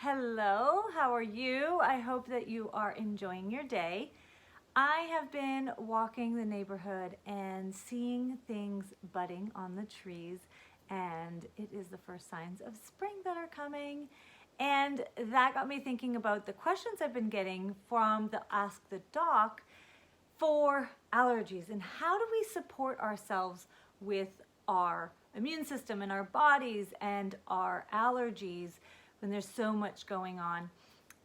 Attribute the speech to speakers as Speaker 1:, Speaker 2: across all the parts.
Speaker 1: Hello, how are you? I hope that you are enjoying your day. I have been walking the neighborhood and seeing things budding on the trees, and it is the first signs of spring that are coming. And that got me thinking about the questions I've been getting from the Ask the Doc for allergies and how do we support ourselves with our immune system and our bodies and our allergies when there's so much going on.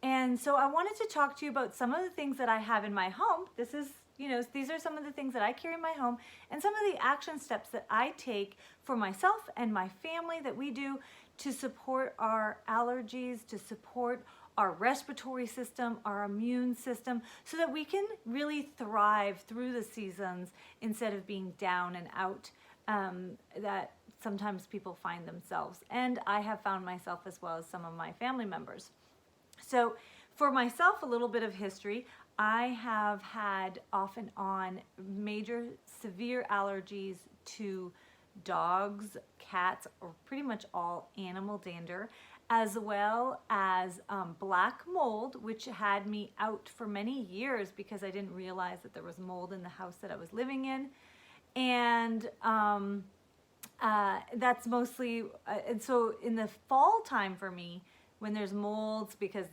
Speaker 1: And so I wanted to talk to you about some of the things that I have in my home. These are some of the things that I carry in my home and some of the action steps that I take for myself and my family that we do to support our allergies, to support our respiratory system, our immune system, so that we can really thrive through the seasons instead of being down and out that sometimes people find themselves. And I have found myself as well as some of my family members. So for myself, a little bit of history. I have had off and on major severe allergies to dogs, cats, or pretty much all animal dander, as well as black mold, which had me out for many years because I didn't realize that there was mold in the house that I was living in. And that's mostly, and so in the fall time for me, when there's molds, because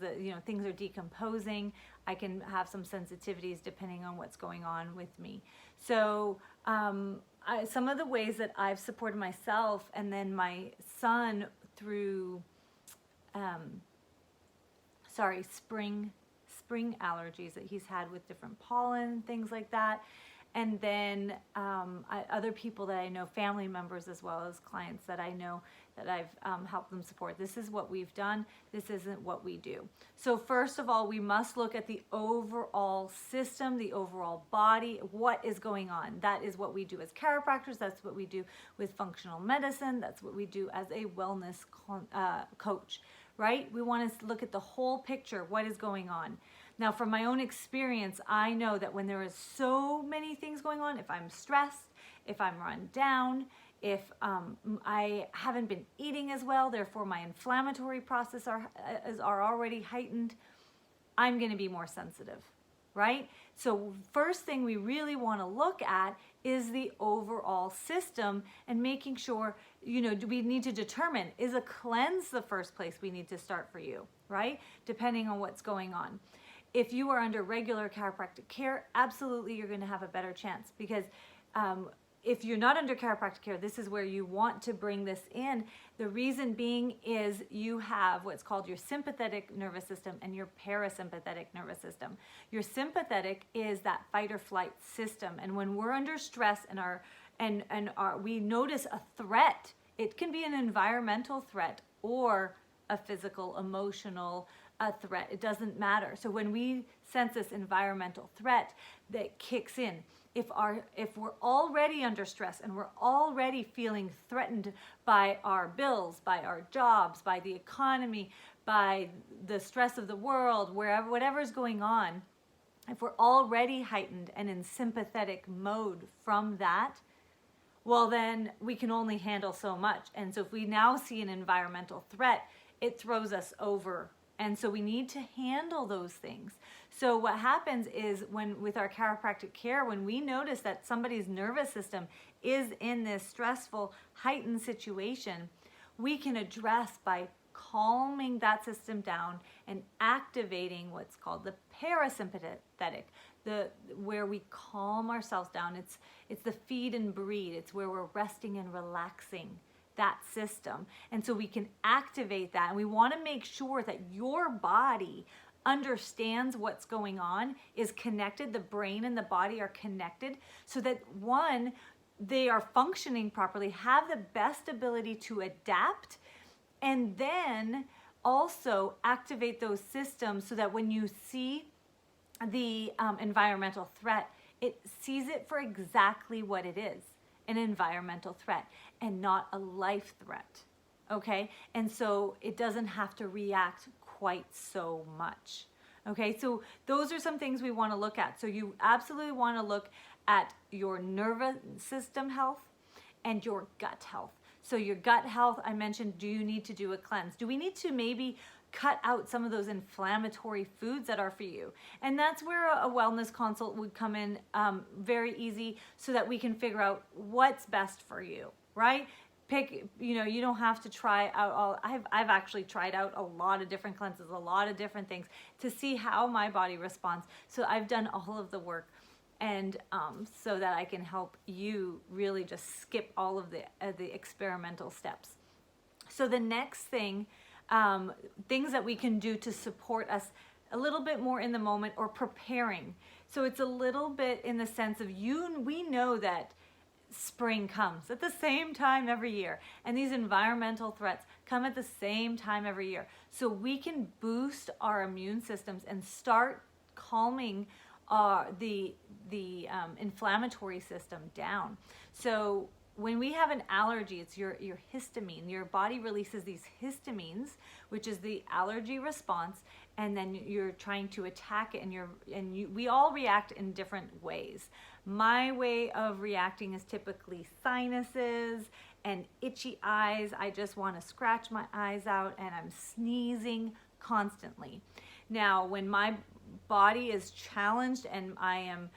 Speaker 1: things are decomposing, I can have some sensitivities depending on what's going on with me. So some of the ways that I've supported myself and then my son through spring allergies that he's had with different pollen, things like that. And then other people that I know, family members as well as clients that I know that I've helped them support. This is what we've done. This isn't what we do. So first of all, we must look at the overall system, the overall body, what is going on. That is what we do as chiropractors. That's what we do with functional medicine. That's what we do as a wellness coach, right? We want to look at the whole picture, what is going on. Now, from my own experience, I know that when there is so many things going on, if I'm stressed, if I'm run down, if I haven't been eating as well, therefore my inflammatory process are already heightened, I'm going to be more sensitive, right? So first thing we really want to look at is the overall system and making sure, do we need to determine, is a cleanse the first place we need to start for you, right? Depending on what's going on. If you are under regular chiropractic care, absolutely you're going to have a better chance because if you're not under chiropractic care, this is where you want to bring this in. The reason being is you have what's called your sympathetic nervous system and your parasympathetic nervous system. Your sympathetic is that fight or flight system, and when we're under stress and we notice a threat, it can be an environmental threat or a physical, emotional threat. It doesn't matter. So when we sense this environmental threat that kicks in, if we're already under stress and we're already feeling threatened by our bills, by our jobs, by the economy, by the stress of the world, whatever's going on, if we're already heightened and in sympathetic mode from that, well, then we can only handle so much. And so if we now see an environmental threat, it throws us over. And so we need to handle those things. So what happens is with our chiropractic care, when we notice that somebody's nervous system is in this stressful, heightened situation, we can address by calming that system down and activating what's called the parasympathetic, where we calm ourselves down. It's the feed and breathe. It's where we're resting and relaxing that system. And so we can activate that. And we want to make sure that your body understands what's going on, is connected. The brain and the body are connected so that they are functioning properly, have the best ability to adapt, and then also activate those systems so that when you see the environmental threat, it sees it for exactly what it is, an environmental threat and not a life threat, okay? And so it doesn't have to react quite so much, okay? So those are some things we want to look at. So you absolutely want to look at your nervous system health and your gut health. So your gut health, I mentioned, do you need to do a cleanse? Do we need to maybe cut out some of those inflammatory foods that are for you. And that's where a wellness consult would come in very easy, so that we can figure out what's best for you, right? Pick, you don't have to try out all, I've actually tried out a lot of different cleanses, a lot of different things to see how my body responds. So I've done all of the work, and so that I can help you really just skip all of the experimental steps. So the next thing, things that we can do to support us a little bit more in the moment, or preparing. So it's a little bit in the sense of we know that spring comes at the same time every year, and these environmental threats come at the same time every year. So we can boost our immune systems and start calming the inflammatory system down. So when we have an allergy, it's your histamine. Your body releases these histamines, which is the allergy response, and then you're trying to attack it, and we all react in different ways. My way of reacting is typically sinuses and itchy eyes. I just want to scratch my eyes out, and I'm sneezing constantly. Now, when my body is challenged and I am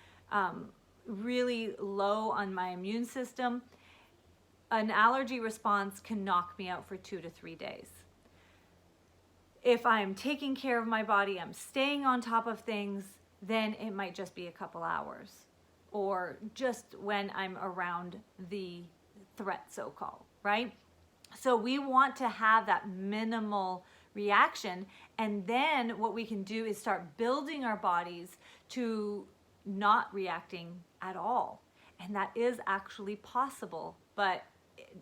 Speaker 1: really low on my immune system, an allergy response can knock me out for 2 to 3 days. If I'm taking care of my body, I'm staying on top of things, then it might just be a couple hours, or just when I'm around the threat, so-called, right? So we want to have that minimal reaction, and then what we can do is start building our bodies to not reacting at all. And that is actually possible, but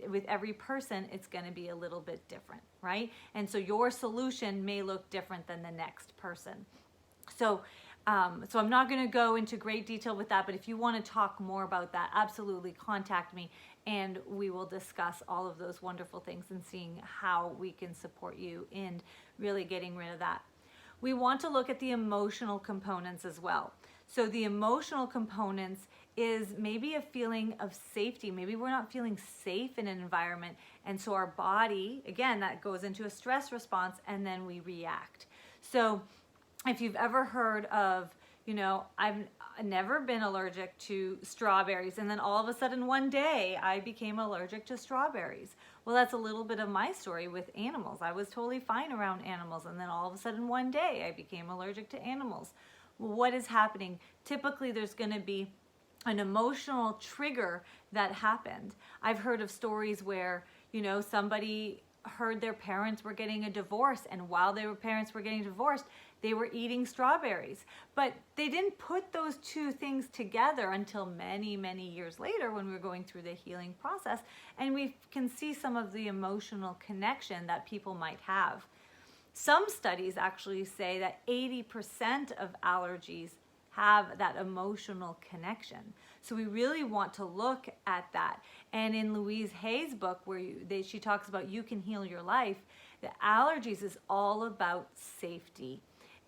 Speaker 1: with every person, it's going to be a little bit different, right? And so your solution may look different than the next person. So I'm not going to go into great detail with that, but if you want to talk more about that, absolutely contact me, and we will discuss all of those wonderful things and seeing how we can support you in really getting rid of that. We want to look at the emotional components as well. So the emotional components is maybe a feeling of safety. Maybe we're not feeling safe in an environment, and so our body, again, that goes into a stress response, and then we react. So if you've ever heard of, I've never been allergic to strawberries, and then all of a sudden one day I became allergic to strawberries. Well, that's a little bit of my story with animals. I was totally fine around animals, and then all of a sudden one day I became allergic to animals. Well, what is happening? Typically there's going to be an emotional trigger that happened. I've heard of stories where, somebody heard their parents were getting a divorce, and while their parents were getting divorced, they were eating strawberries. But they didn't put those two things together until many, many years later, when we were going through the healing process, and we can see some of the emotional connection that people might have. Some studies actually say that 80% of allergies have that emotional connection. So we really want to look at that. And in Louise Hay's book, where she talks about You Can Heal Your Life, the allergies is all about safety.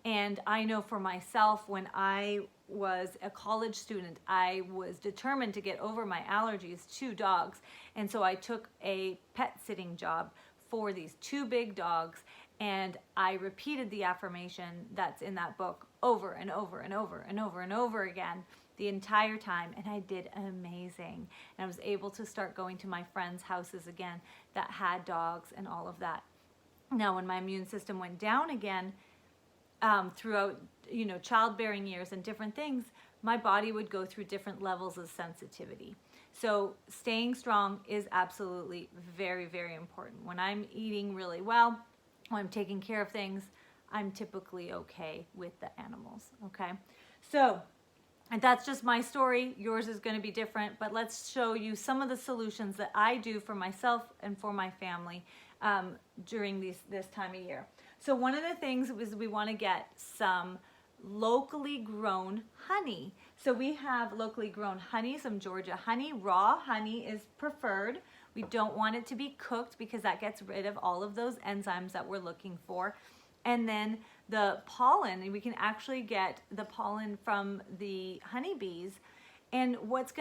Speaker 1: And I know for myself, when I was a college student, I was determined to get over my allergies to dogs. And so I took a pet sitting job for these 2 big dogs, and I repeated the affirmation that's in that book over and over and over and over and over again the entire time, and I did amazing. And I was able to start going to my friends' houses again that had dogs and all of that. Now, when my immune system went down again, throughout childbearing years and different things, my body would go through different levels of sensitivity. So staying strong is absolutely very, very important. When I'm eating really well, when I'm taking care of things, I'm typically okay with the animals, okay? So, and that's just my story. Yours is going to be different, but let's show you some of the solutions that I do for myself and for my family during this time of year. So one of the things is we want to get some locally grown honey. So we have locally grown honey, some Georgia honey. Raw honey is preferred. We don't want it to be cooked because that gets rid of all of those enzymes that we're looking for. And then the pollen, and we can actually get the pollen from the honeybees, And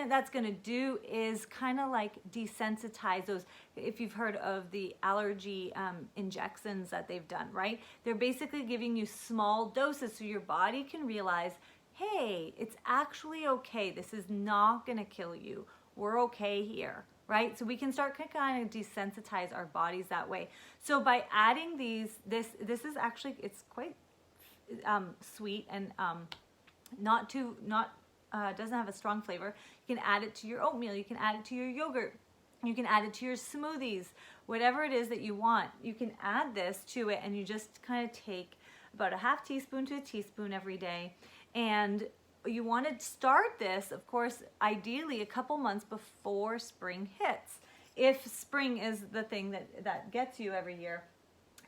Speaker 1: that's gonna do is kind of like desensitize those. If you've heard of the allergy injections that they've done, right? They're basically giving you small doses so your body can realize, hey, it's actually okay. This is not gonna kill you. We're okay here, right? So we can start to kind of desensitize our bodies that way. So by adding these, this is actually, it's quite sweet and doesn't have a strong flavor. You can add it to your oatmeal. You can add it to your yogurt. You can add it to your smoothies. Whatever it is that you want, you can add this to it, and you just kind of take about a half teaspoon to a teaspoon every day. And you want to start this, of course, ideally a couple months before spring hits, if spring is the thing that gets you every year.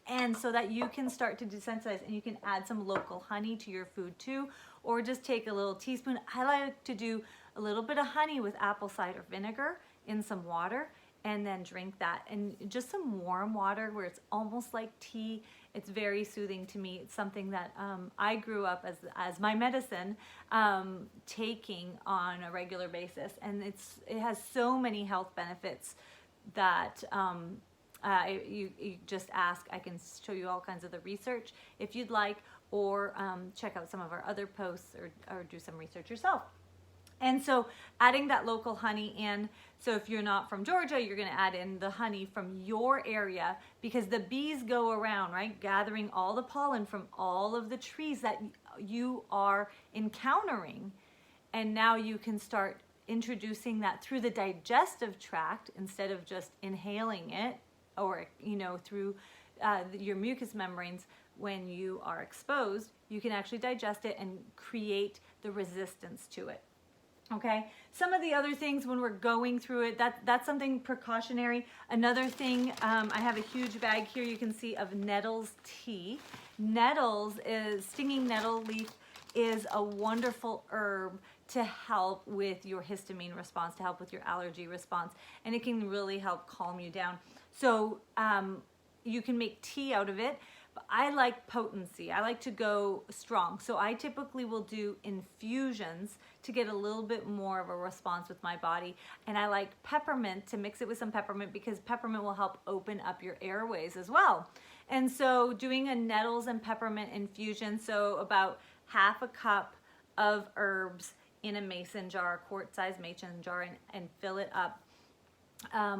Speaker 1: And so that you can start to desensitize, and you can add some local honey to your food too, or just take a little teaspoon. I like to do a little bit of honey with apple cider vinegar in some water, and then drink that. And just some warm water where it's almost like tea. It's very soothing to me. It's something that I grew up as my medicine, taking on a regular basis. And it has so many health benefits that you just ask. I can show you all kinds of the research if you'd like, or check out some of our other posts, or do some research yourself. And so adding that local honey in, so if you're not from Georgia, you're going to add in the honey from your area, because the bees go around, right, gathering all the pollen from all of the trees that you are encountering. And now you can start introducing that through the digestive tract instead of just inhaling it, or through your mucous membranes. When you are exposed, you can actually digest it and create the resistance to it. Okay, some of the other things when we're going through it, that's something precautionary. Another thing, I have a huge bag here, you can see, of nettles tea. Stinging nettle leaf is a wonderful herb to help with your histamine response, to help with your allergy response, and it can really help calm you down. So you can make tea out of it. But I like potency. I like to go strong. So I typically will do infusions to get a little bit more of a response with my body. And I like peppermint, to mix it with some peppermint, because peppermint will help open up your airways as well. And so doing a nettles and peppermint infusion, so about half a cup of herbs in a mason jar, quart-sized mason jar, and fill it up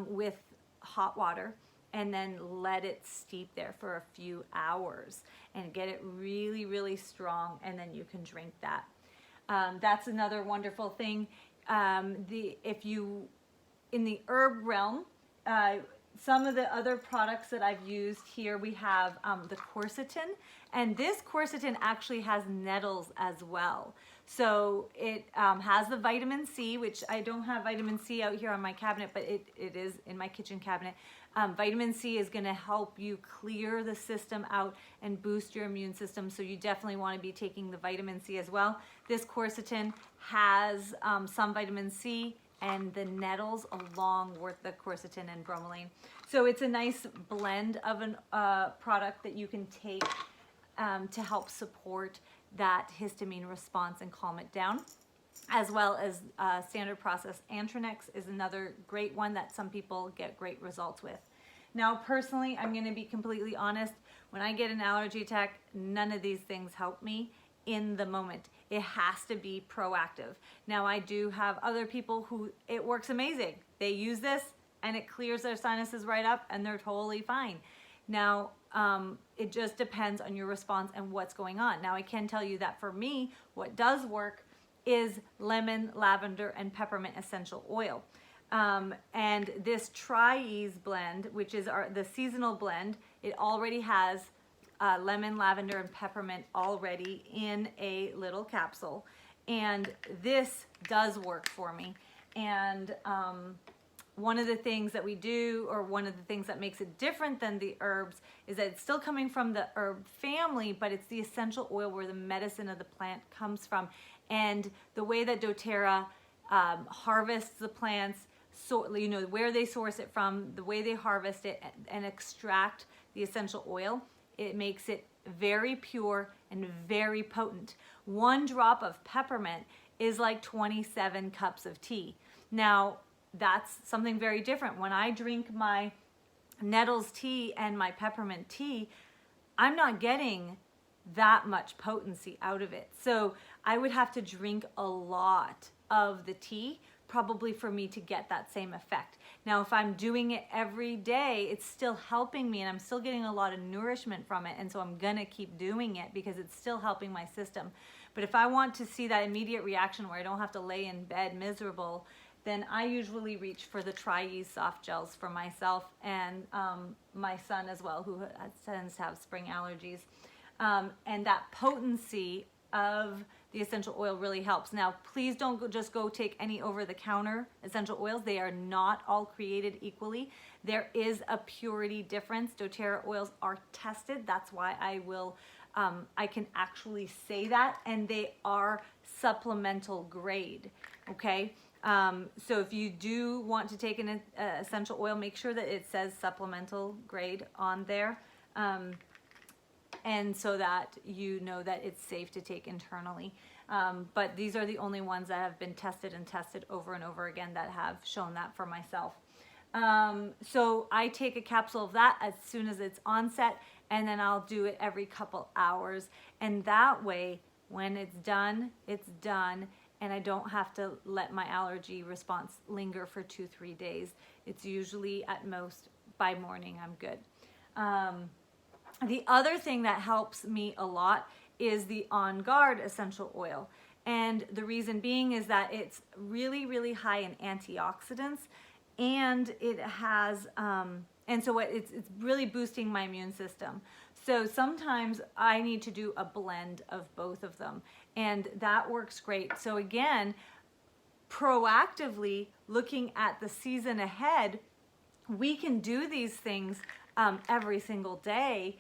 Speaker 1: with hot water, and then let it steep there for a few hours and get it really, really strong, and then you can drink that. That's another wonderful thing. If you, in the herb realm, some of the other products that I've used here, we have the quercetin, and this quercetin actually has nettles as well. So it has the vitamin C, which I don't have vitamin C out here on my cabinet, but it is in my kitchen cabinet. Vitamin C is going to help you clear the system out and boost your immune system, so you definitely want to be taking the vitamin C as well. This quercetin has some vitamin C and the nettles along with the quercetin and bromelain. So it's a nice blend of a product that you can take to help support that histamine response and calm it down, as well as standard process Antranex is another great one that some people get great results with. Now, personally, I'm going to be completely honest. When I get an allergy attack, none of these things help me in the moment. It has to be proactive. Now, I do have other people who it works amazing. They use this and it clears their sinuses right up, and they're totally fine. Now, it just depends on your response and what's going on. Now, I can tell you that for me, what does work is lemon, lavender, and peppermint essential oil. And this Tri-Ease blend, which is the seasonal blend, it already has lemon, lavender, and peppermint already in a little capsule. And this does work for me. And one of the things that we do, or one of the things that makes it different than the herbs, is that it's still coming from the herb family, but it's the essential oil where the medicine of the plant comes from. And the way that doTERRA harvests the plants, so where they source it from, the way they harvest it and extract the essential oil, it makes it very pure and very potent. One drop of peppermint is like 27 cups of tea. Now, that's something very different. When I drink my nettles tea and my peppermint tea, I'm not getting that much potency out of it. So I would have to drink a lot of the tea probably for me to get that same effect. Now, if I'm doing it every day, it's still helping me and I'm still getting a lot of nourishment from it. And so I'm gonna keep doing it because it's still helping my system. But if I want to see that immediate reaction where I don't have to lay in bed miserable, then I usually reach for the Tri-Ease soft gels for myself and my son as well, who tends to have spring allergies. And that potency of the essential oil really helps. Now, please don't just go take any over-the-counter essential oils. They are not all created equally. There is a purity difference. doTERRA oils are tested. That's why I can actually say that, and they are supplemental grade, okay? So if you do want to take an essential oil, make sure that it says supplemental grade on there. And so that you know that it's safe to take internally. But these are the only ones that have been tested and tested over and over again that have shown that for myself. So I take a capsule of that as soon as it's onset, and then I'll do it every couple hours. And that way, when it's done, and I don't have to let my allergy response linger for 2-3 days. It's usually at most by morning I'm good. The other thing that helps me a lot is the On Guard essential oil. And the reason being is that it's really, really high in antioxidants, and it has, and so it's really boosting my immune system. So sometimes I need to do a blend of both of them, and that works great. So again, proactively looking at the season ahead, we can do these things every single day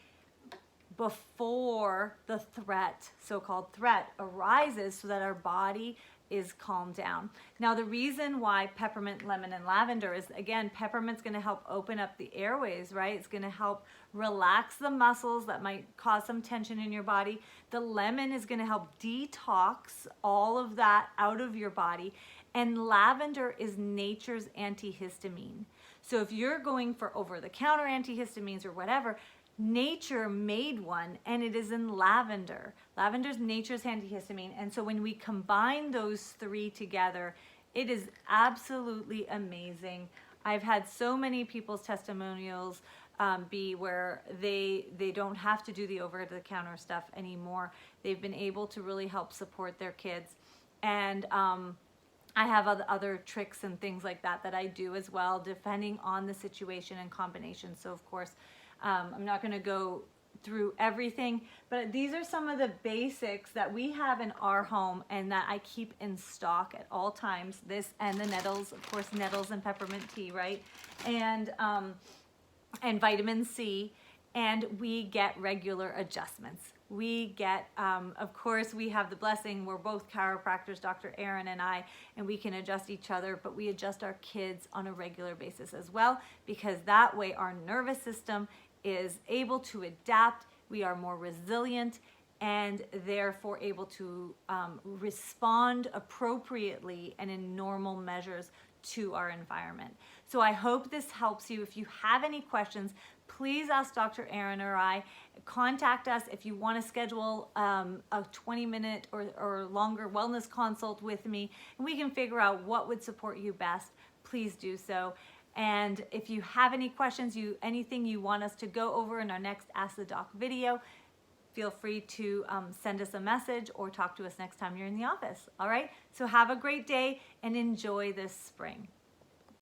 Speaker 1: before the threat, so-called threat, arises, so that our body is calmed down. Now, the reason why peppermint, lemon, and lavender is, again, peppermint's going to help open up the airways, right? It's going to help relax the muscles that might cause some tension in your body. The lemon is going to help detox all of that out of your body. And lavender is nature's antihistamine. So if you're going for over-the-counter antihistamines or whatever, nature made one, and it is in lavender. Lavender's nature's antihistamine. And so when we combine those three together, it is absolutely amazing. I've had so many people's testimonials be where they don't have to do the over-the-counter stuff anymore. They've been able to really help support their kids. And I have other tricks and things like that I do as well, depending on the situation and combination. So of course, I'm not going to go through everything, but these are some of the basics that we have in our home and that I keep in stock at all times. This and the nettles, of course, nettles and peppermint tea, right? And vitamin C, and we get regular adjustments. We get, of course, we have the blessing, we're both chiropractors, Dr. Aaron and I, and we can adjust each other, but we adjust our kids on a regular basis as well, because that way our nervous system is able to adapt, we are more resilient, and therefore able to respond appropriately and in normal measures to our environment. So I hope this helps you. If you have any questions, please ask Dr. Aaron or I. Contact us if you want to schedule a 20-minute or longer wellness consult with me, and we can figure out what would support you best. Please do so. And if you have any questions, anything you want us to go over in our next Ask the Doc video, feel free to send us a message or talk to us next time you're in the office. All right? So have a great day and enjoy this spring.